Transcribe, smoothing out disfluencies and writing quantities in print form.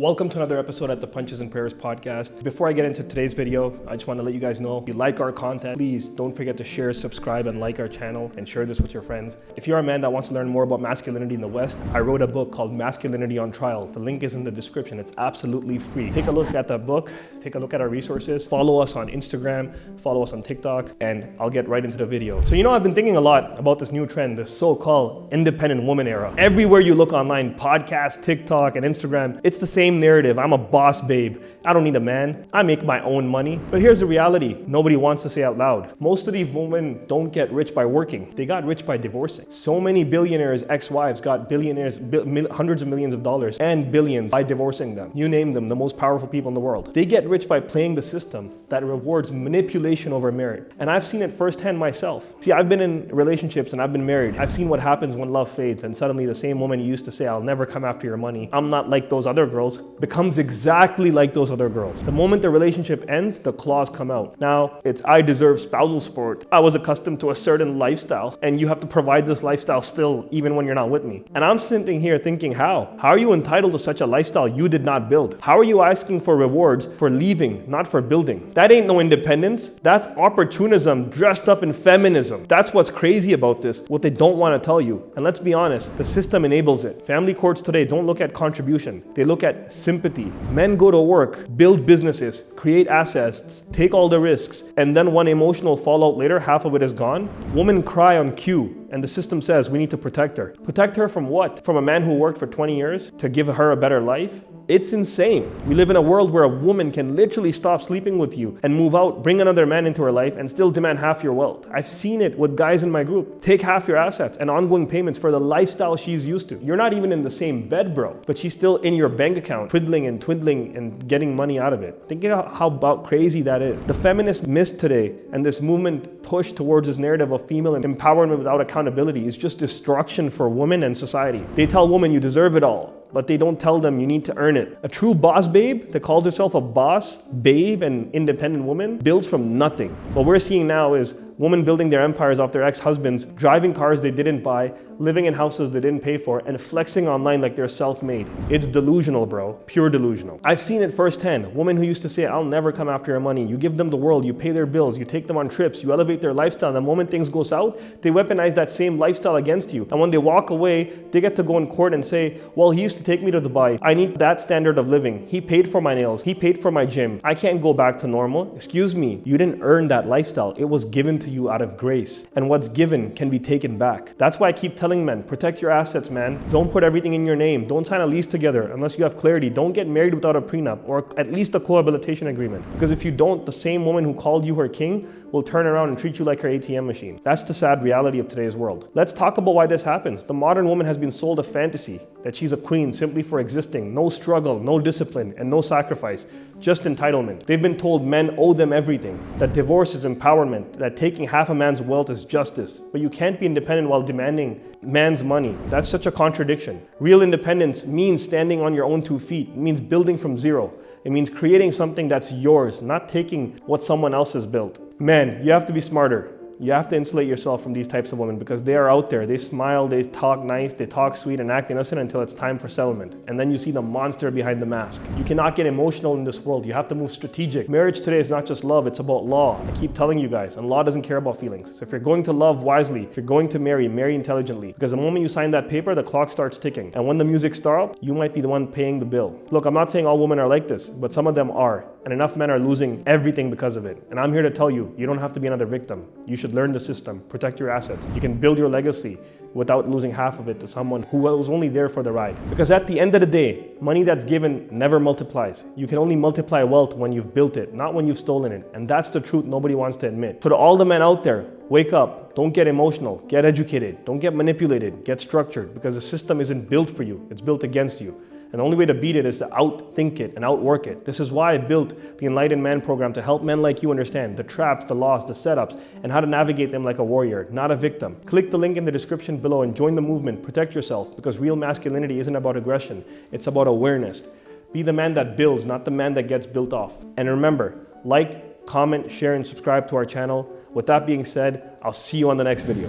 Welcome to another episode at the Punches and Prayers podcast. Before I get into today's video, I just want to let you guys know, if you like our content, please don't forget to share, subscribe, and like our channel, and share this with your friends. If you're a man that wants to learn more about masculinity in the West, I wrote a book called Masculinity on Trial. The link is in the description. It's absolutely free. Take a look at that book, take a look at our resources, follow us on Instagram, follow us on TikTok, and I'll get right into the video. So I've been thinking a lot about this new trend, this so-called independent woman era. Everywhere you look online, podcasts, TikTok, and Instagram, it's the same narrative. I'm a boss babe. I don't need a man. I make my own money. But here's the reality nobody wants to say out loud. Most of these women don't get rich by working. They got rich by divorcing. So many billionaires' ex-wives got billionaires, hundreds of millions of dollars and billions by divorcing them. You name them, the most powerful people in the world. They get rich by playing the system that rewards manipulation over merit. And I've seen it firsthand myself. See, I've been in relationships and I've been married. I've seen what happens when love fades and suddenly the same woman you used to say, I'll never come after your money, I'm not like those other girls, becomes exactly like those other girls. The moment the relationship ends, the claws come out. Now, it's I deserve spousal support. I was accustomed to a certain lifestyle, and you have to provide this lifestyle still, even when you're not with me. And I'm sitting here thinking, how? How are you entitled to such a lifestyle you did not build? How are you asking for rewards for leaving, not for building? That ain't no independence. That's opportunism dressed up in feminism. That's what's crazy about this, what they don't want to tell you. And let's be honest, the system enables it. Family courts today don't look at contribution. They look at sympathy. Men go to work, build businesses, create assets, take all the risks, and then one emotional fallout later, half of it is gone. Women cry on cue, and the system says we need to protect her. Protect her from what? From a man who worked for 20 years to give her a better life? It's insane. We live in a world where a woman can literally stop sleeping with you and move out, bring another man into her life, and still demand half your wealth. I've seen it with guys in my group. Take half your assets and ongoing payments for the lifestyle she's used to. You're not even in the same bed, bro, but she's still in your bank account, twiddling and getting money out of it. Think about how about crazy that is. The feminist miss today and this movement push towards this narrative of female empowerment without accountability is just destruction for women and society. They tell women you deserve it all, but they don't tell them you need to earn it. A true boss babe that calls herself a boss babe and independent woman builds from nothing. What we're seeing now is women building their empires off their ex-husbands, driving cars they didn't buy, living in houses they didn't pay for, and flexing online like they're self-made. It's delusional, bro. Pure delusional. I've seen it firsthand. Women who used to say, I'll never come after your money. You give them the world, you pay their bills, you take them on trips, you elevate their lifestyle. The moment things go south, they weaponize that same lifestyle against you. And when they walk away, they get to go in court and say, well, he used to take me to Dubai. I need that standard of living. He paid for my nails. He paid for my gym. I can't go back to normal. Excuse me. You didn't earn that lifestyle. It was given to you out of grace. And what's given can be taken back. That's why I keep telling men, protect your assets, man. Don't put everything in your name. Don't sign a lease together unless you have clarity. Don't get married without a prenup or at least a cohabitation agreement. Because if you don't, the same woman who called you her king will turn around and treat you like her ATM machine. That's the sad reality of today's world. Let's talk about why this happens. The modern woman has been sold a fantasy that she's a queen simply for existing. No struggle, no discipline, and no sacrifice. Just entitlement. They've been told men owe them everything. That divorce is empowerment. That taking half a man's wealth is justice. But you can't be independent while demanding man's money. That's such a contradiction. Real independence means standing on your own 2 feet. It means building from zero. It means creating something that's yours, not taking what someone else has built. Men, you have to be smarter. You have to insulate yourself from these types of women because they are out there. They smile, they talk nice, they talk sweet and act innocent until it's time for settlement. And then you see the monster behind the mask. You cannot get emotional in this world. You have to move strategic. Marriage today is not just love, it's about law. I keep telling you guys, and law doesn't care about feelings. So if you're going to love wisely, if you're going to marry intelligently. Because the moment you sign that paper, the clock starts ticking. And when the music stops, you might be the one paying the bill. Look, I'm not saying all women are like this, but some of them are. And enough men are losing everything because of it. And I'm here to tell you, you don't have to be another victim. You should learn the system, protect your assets. You can build your legacy without losing half of it to someone who was only there for the ride. Because at the end of the day, money that's given never multiplies. You can only multiply wealth when you've built it, not when you've stolen it. And that's the truth nobody wants to admit. So to all the men out there, wake up, don't get emotional, get educated, don't get manipulated, get structured, because the system isn't built for you, it's built against you. And the only way to beat it is to outthink it and outwork it. This is why I built the Enlightened Man program to help men like you understand the traps, the laws, the setups, and how to navigate them like a warrior, not a victim. Click the link in the description below and join the movement. Protect yourself, because real masculinity isn't about aggression. It's about awareness. Be the man that builds, not the man that gets built off. And remember, like, comment, share, and subscribe to our channel. With that being said, I'll see you on the next video.